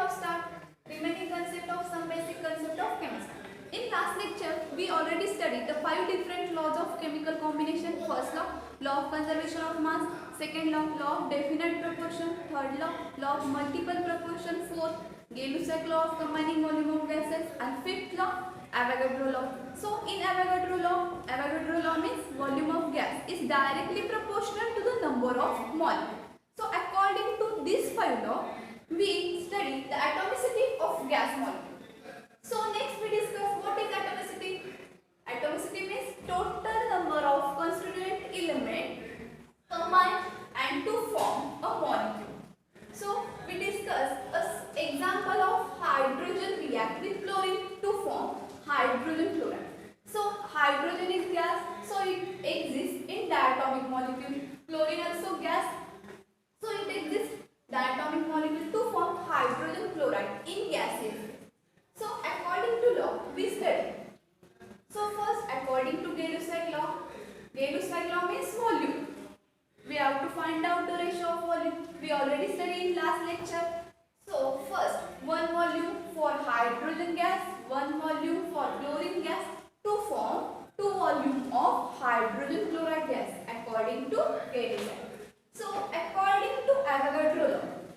law start. Remaining concept of some basic concept of chemistry. In last lecture, we already studied the 5 different laws of chemical combination. First law of conservation of mass. Second law of definite proportion. Third law of multiple proportion. Fourth, Gay-Lussac law of combining volume of gases. And fifth law, Avogadro law. So in Avogadro law means volume of gas is directly proportional to the number of molecules. So according to this 5 law, we study the atomicity of gas molecule. So next we discuss what is atomicity. Atomicity means total number of constituent element combined and to form a molecule. So we discuss an example of hydrogen react with chlorine to form hydrogen chloride. So hydrogen is gas, so it exists in diatomic molecule. Chlorine also gas, so it exists diatomic molecule to form hydrogen chloride in gaseous. So according to law we study. So first, according to Gay-Lussac law means volume. We have to find out the ratio of volume. We already studied in last lecture. So first, 1 volume for hydrogen gas, 1 volume for chlorine gas to form 2 volume of hydrogen chloride gas according to Gay-Lussac. So according to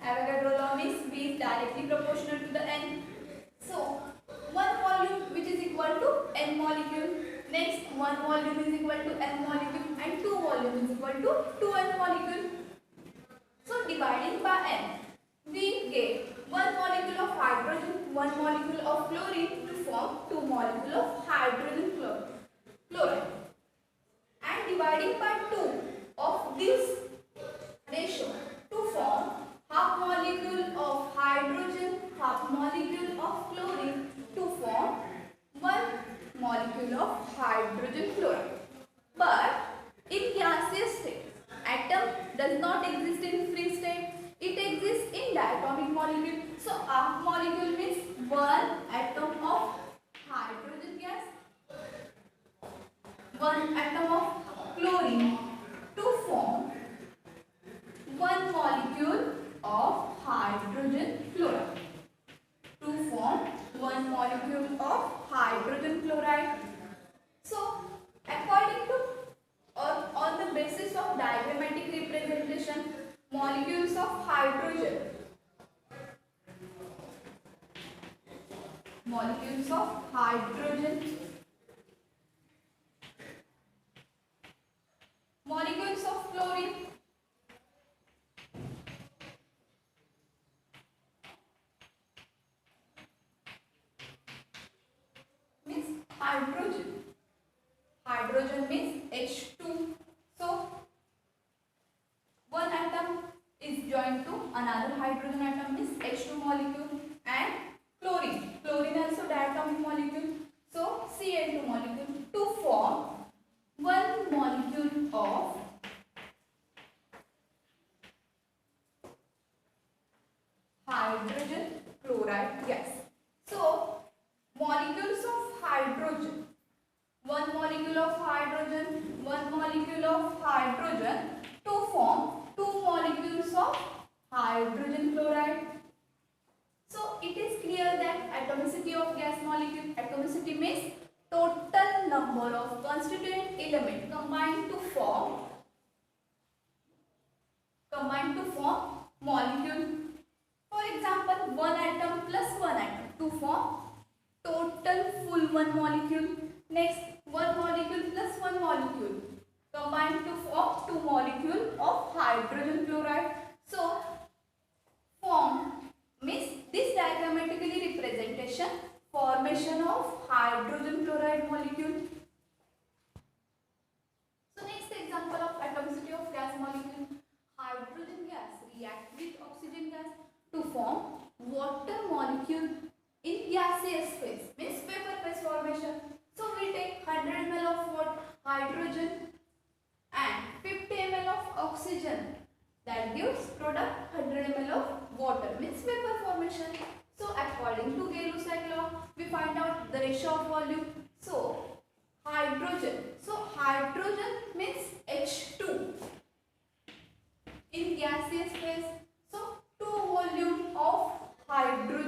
Avogadro law means V is directly proportional to the N. So 1 volume which is equal to N molecule. Next 1 volume is equal to N molecule and 2 volume is equal to 2N molecule. So dividing by N, we get 1 molecule of hydrogen, 1 molecule of chlorine to form 2 molecule of hydrogen chloride. And dividing by 2 of this ratio to form half molecule of hydrogen, half molecule of chlorine to form 1 molecule of hydrogen chloride. But in gaseous state, atom does not exist in free state. It exists in diatomic molecule. So half molecule means 1 atom of hydrogen gas, 1 atom of chlorine to form 1 molecule of hydrogen chloride. To form 1 molecule of hydrogen chloride. So according to or on the basis of diagrammatic representation, molecules of hydrogen, molecules of chlorine, means hydrogen means H2. So one atom is joined to another hydrogen atom means H2 molecule, and chlorine also diatomic molecule, so Cl2 molecule to form 1 molecule of hydrogen chloride gas. So molecules of hydrogen, 1 molecule of hydrogen, 1 molecule of hydrogen to form 2 molecules of hydrogen chloride. So it is clear that atomicity of gas molecule, atomicity means total number of constituent element combined to form molecule. For example, 1 atom plus 1 atom to form total full 1 molecule. Next, 1 molecule plus 1 molecule combined to form 2 molecule of hydrogen chloride. So form means this diagrammatically representation formation of hydrogen chloride molecule. So next example of atomicity of gas molecule, hydrogen gas react with oxygen gas to form water molecule in gaseous phase, means vapor phase formation. So we take 100 ml of hydrogen and 50 ml of oxygen, that gives product 100 ml of water, means vapor formation. So according to Gay-Lussac law, we find out the ratio of volume. So hydrogen means H2 in gaseous phase. So 2 volume of hydrogen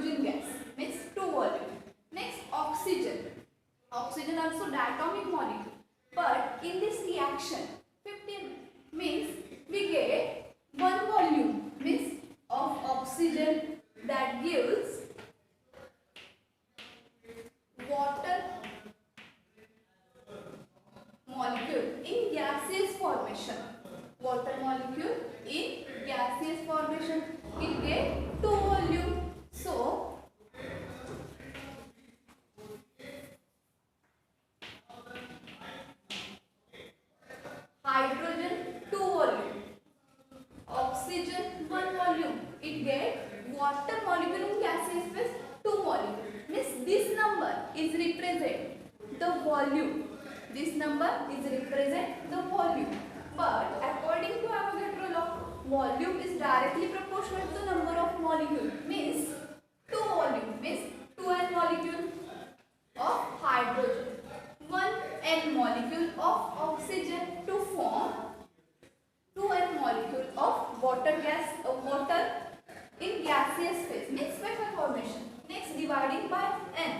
volume. This number is represent the volume. But according to Avogadro law, volume is directly proportional to the number of molecules. Means 2 volume means 2 n molecule of hydrogen, 1 n molecule of oxygen to form 2 n molecule of water in gaseous phase means vapor formation. Next, dividing by n.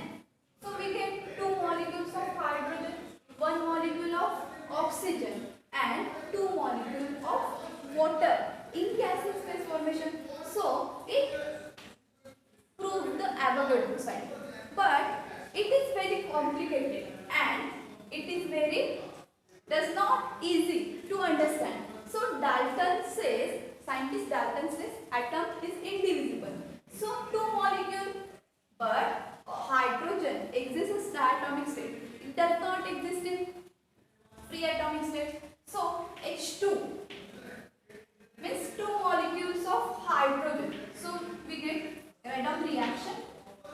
So we get 2 molecules of hydrogen, 1 molecule of oxygen and 2 molecules of water in gaseous phase formation. So it proved the Avogadro cycle. But it is very complicated and it is very does not easy to understand. So scientist Dalton says atom is indivisible. So 2 molecules, but hydrogen exists in diatomic state. It does not exist in free atomic state. So H2 means 2 molecules of hydrogen. So we get random reaction.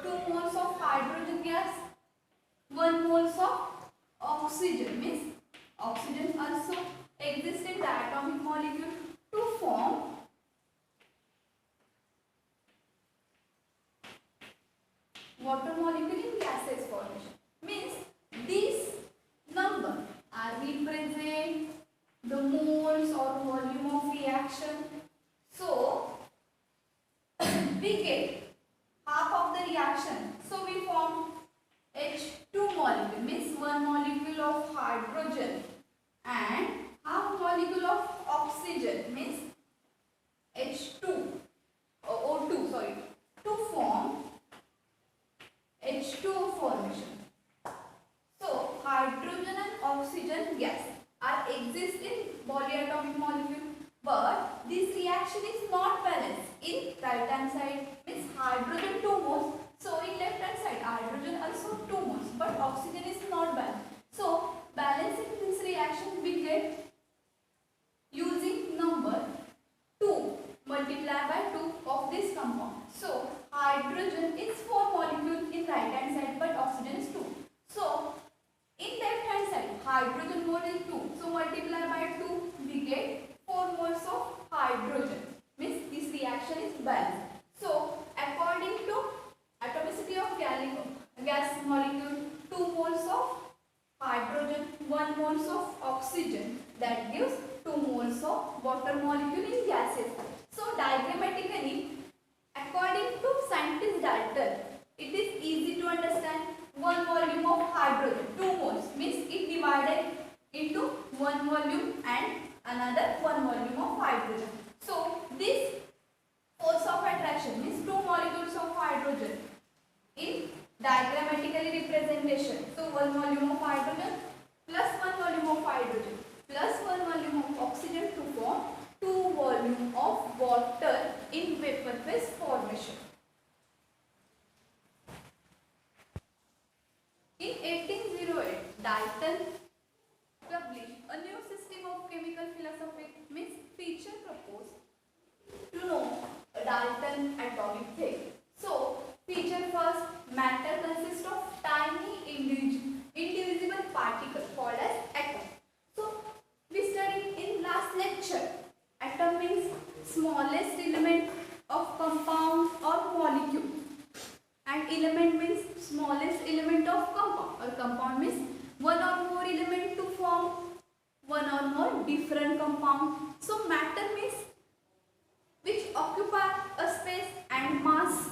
2 moles of hydrogen gas, 1 moles of oxygen means oxygen also exists in diatomic molecule to form water molecule in gaseous formation. Means these numbers are represent the moles or volume of reaction. So we get half of the reaction. So we form H2 molecule means 1 molecule of hydrogen and half molecule of oxygen means H2 O2 to form H2O formation. So hydrogen and oxygen gas are exist in polyatomic molecule, but this reaction is not balanced. In right hand side means hydrogen 2 moles, so in left hand side hydrogen also 2 moles, but oxygen is not balanced. So balancing this reaction we get using number 2 multiplied by 2 of this compound. So hydrogen is 4 molecules in right hand side, but oxygen is 2. So in left hand side hydrogen mole is 2, so multiply by 2 we get 4 moles of hydrogen, means this reaction is balanced. So according to atomicity of gas molecule, 2 moles of hydrogen, 1 moles of oxygen, that gives 2 moles of water molecule in gases. So diagrammatically, according to scientist Dalton, it is easy to understand. 1 volume of hydrogen, 2 moles means it divided into 1 volume and another 1 volume of hydrogen. So this force of attraction means 2 molecules of hydrogen in diagrammatically representation. So 1 volume of hydrogen plus 1 volume of hydrogen plus 1 volume of oxygen to form 2 volume of water in vapor phase formation. In 1808, Dalton published a new system of chemical philosophy, means feature proposed to know Dalton atomic theory. So, feature first, matter consists of tiny indivisible particles called as atom. So, we studied in last lecture, atom means smallest element of compound or molecule, and element means smallest element of compound, or compound means one or more element to form one or more different compound. So matter means which occupy a space and mass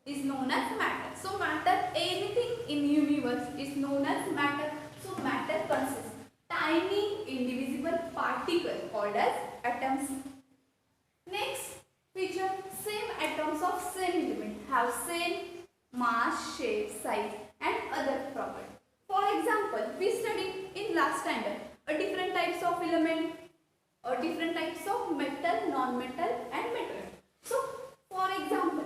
is known as matter. So matter, anything in universe is known as matter. So matter consists tiny indivisible particle called as atoms. Next feature, same atoms of same element have same mass, shape, size and other properties. For example, we studied in last standard a different types of element or different types of metal, non-metal and metal. So, for example,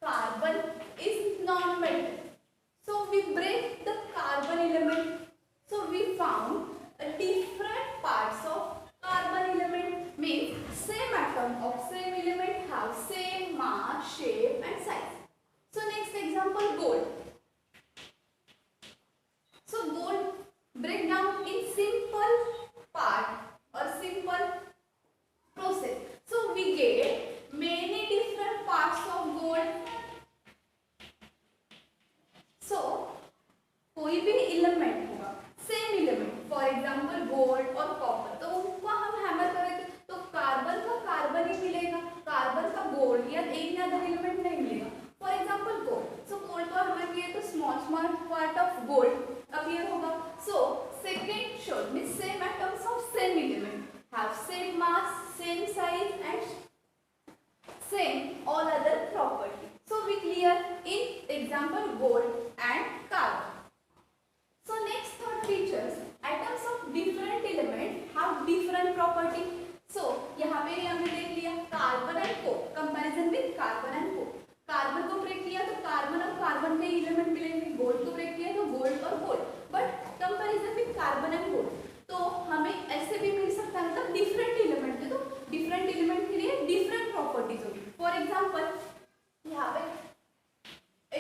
carbon is non-metal. So, we break the carbon element. So, we found a different parts of carbon element, means same atom of same element have same mass, shape and size. So, next example, gold. So, gold same all other property. So we clear in example gold and carbon. So next third features, atoms of different element have different property. So यहाँ पे हमने देख लिया carbon and coal, comparison with carbon and coal. Carbon को break किया तो carbon और carbon के एलिमेंट मिलेंगे, गोल्ड को ब्रेक किया तो गोल्ड और gold, but comparison with carbon and gold. तो हमें ऐसे भी मिल सकता है, मतलब डिफरेंट एलिमेंट है तो डिफरेंट एलिमेंट के लिए डिफरेंट प्रॉपर्टीज होगी. फॉर एग्जांपल यहाँ पे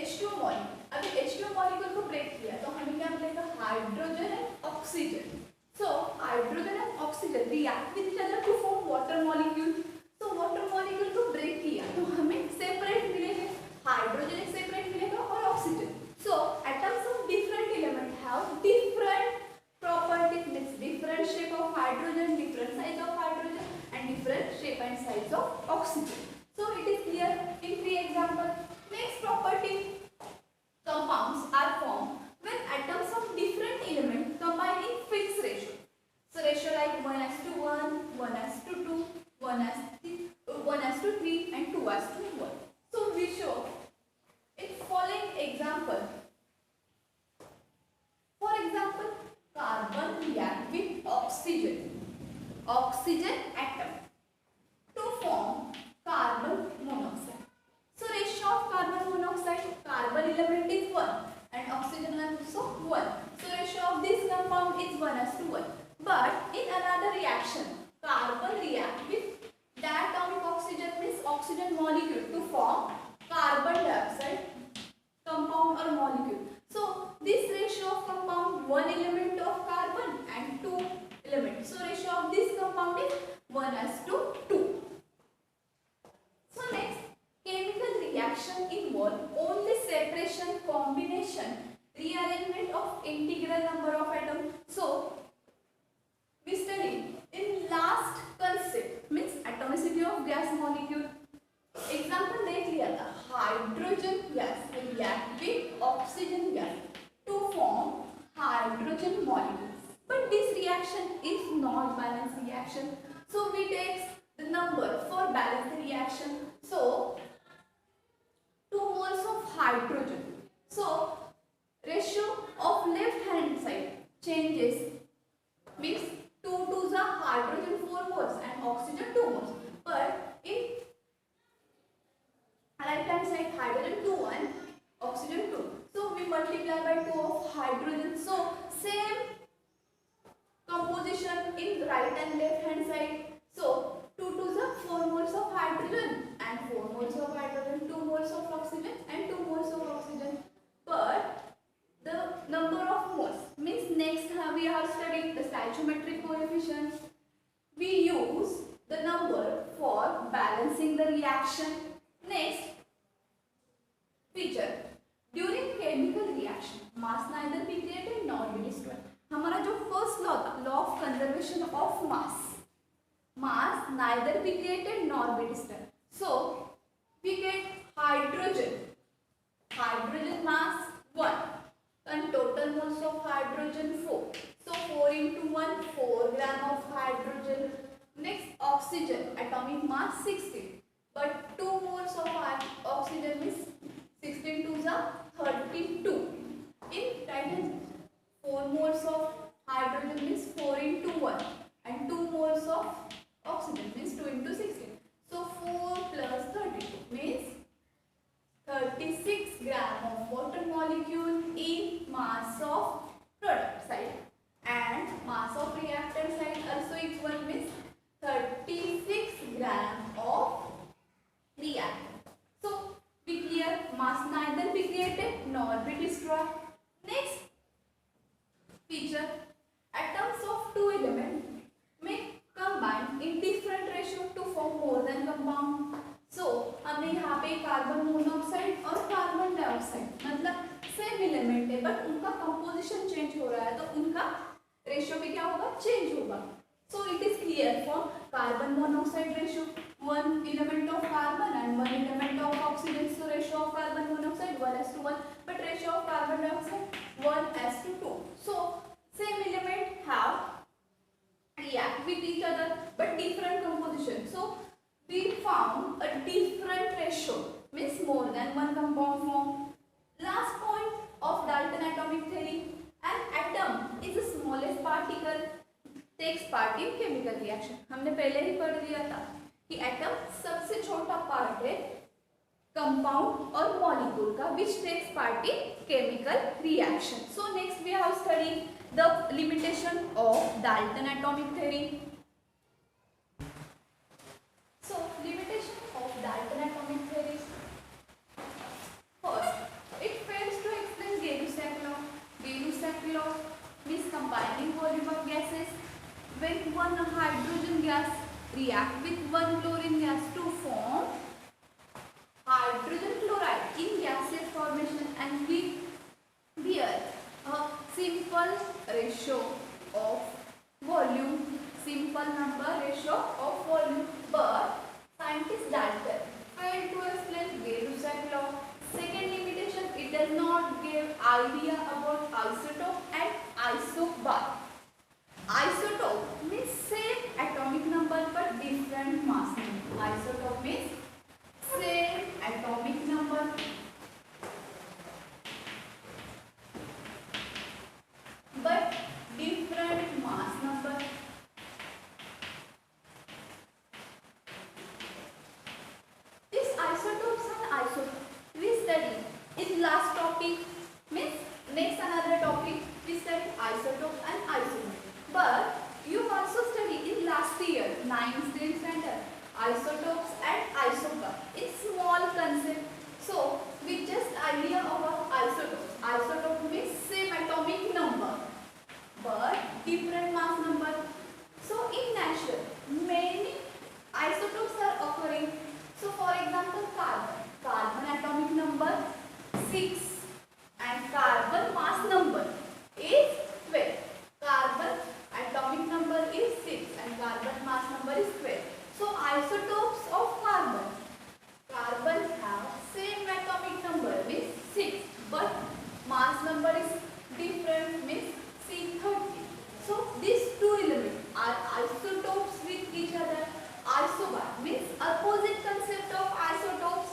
H2 मॉलिक्यूल, अभी H2 मॉलिक्यूल को ब्रेक किया तो हमें क्या मिलेगा, hydrogen and oxygen. So hydrogen and oxygen react with each other to form water molecule. तो वाटर मॉलिक्यूल को ब्रेक किया तो हमें सेपरेट मिलेंगे, हाइड्रोजन एक सेपरेट मिलेगा और oxygen. So atoms of different element have different properties, means different shape of hydrogen, different size of hydrogen and different shape and size of oxygen. So it is clear in 3 examples. Next property, compounds are formed when atoms of different element combine in fixed ratio. So ratio like 1:1, 1:2, 1:3 and 2:1. So we show in following example. For example, carbon react with oxygen atom to form carbon monoxide. So ratio of carbon monoxide, carbon element is 1 and oxygen also 1. So ratio of this compound is 1:1. But in another reaction, carbon react with diatomic oxygen, means oxygen molecule, to form carbon dioxide compound or molecule. So this ratio of compound, 1 element of carbon and 2 elements. So ratio of this compound is 1:2. So next, chemical reaction involve only separation, combination, rearrangement of integral number of atoms. So we studied in last concept, means atomicity of gas molecule. Example देख लिया था, hydrogen gas react with oxygen gas to form hydrogen molecule. But this reaction is not balance reaction. So we take the number for balance reaction. So 2 moles of hydrogen. So ratio of left hand side changes, means 2 2s are hydrogen 4 moles and oxygen 2 moles. But in right hand side, hydrogen 2 1, oxygen 2. So we multiply by 2 of hydrogen. So same composition in right and left hand side. So 2 2s are 4 moles of hydrogen and 4 moles of hydrogen, 2 moles of oxygen and 2 moles of oxygen. But the number of moles, means next we are studying the stoichiometric coefficient. We use the number for balancing the reaction. Next feature, during chemical reaction mass neither be created nor be destroyed. हमारा जो first law था, law of conservation of mass neither be created nor be destroyed. So we get hydrogen mass 1 and total moles of hydrogen 4. So 4 into 1, 4 gram of hydrogen. Next, oxygen atomic mass 16. But 2 moles of oxygen is 16 2s are 32. In right hand, 4 moles of hydrogen means 4 into 1 and 2 moles of oxygen means 2 into 16. So 4 plus 32 means 36 gram of water molecule in mass of product side, and mass of reactant side also equal, means 36 gram of reactant. So be clear, mass neither be created nor be destroyed. Next feature, atoms of 2 elements may combine in different ratio to form more than compound. So हमने यहाँ पे carbon monoxide और carbon dioxide, मतलब same element है but उनका composition change हो रहा है, तो उनका रेशियो भी क्या होगा, चेंज होगा. So it is clear for carbon monoxide ratio, 1 element of carbon and 1 element of oxygen. So ratio of carbon monoxide 1:1, but ratio of carbon dioxide 1:2. So same element have react with each other but different composition. So we found a different ratio, means more than one compound form. Last point of Dalton atomic theory, an atom is the smallest particle takes part in chemical reaction. हमने पहले ही पढ़ लिया था कि atom सबसे छोटा part है compound और मॉलिक्यूल का which takes part in chemical reaction. So next we have studied the limitation of Dalton atomic theory. So limitation of Dalton atomic theory. First, it fails to explain Gay-Lussac law. Gay-Lussac law means combining volume of gases when one hydrogen gas react with one chlorine gas to form hydrogen chloride in gaseous formation, and we bear a simple ratio of volume, simple number ratio of volume, but scientist Dalton failed to explain Gay-Lussac law. Second limitation, it does not give idea about isotope and isobar. Isotope means same atomic number but different mass number. Isotope means same atomic number but different mass number. This isotopes and isotopes we study in last topic, means next another topic we study isotope and isotope. But you also study in last year 9th standard isotopes and isobar in small concept. So with just idea about isotopes, isotope means same atomic number but different mass number. So in nature many isotopes are occurring. So for example carbon atomic number 6 and carbon mass number is 12. Carbon atomic number is 6 and carbon mass number is 12. So isotopes of carbon have same atomic number means 6 but mass number is different means C30. So these two elements are isotopes with each other. Isobar means opposite concept of isotopes,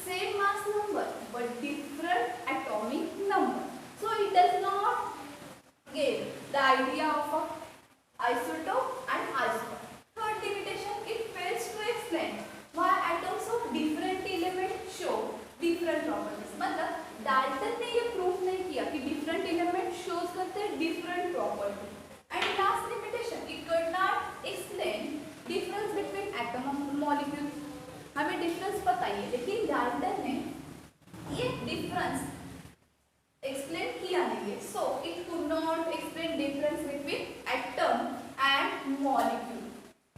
same mass number but different atomic number. So it does not give the idea of a isotope and isobar. Third limitation, it fails to explain why atoms of different elements show different properties. मतलब Dalton ने ये proof नहीं किया कि different element shows करते हैं different property. And last limitation, it could not explain difference between atom and molecule. हमें difference पता ही है लेकिन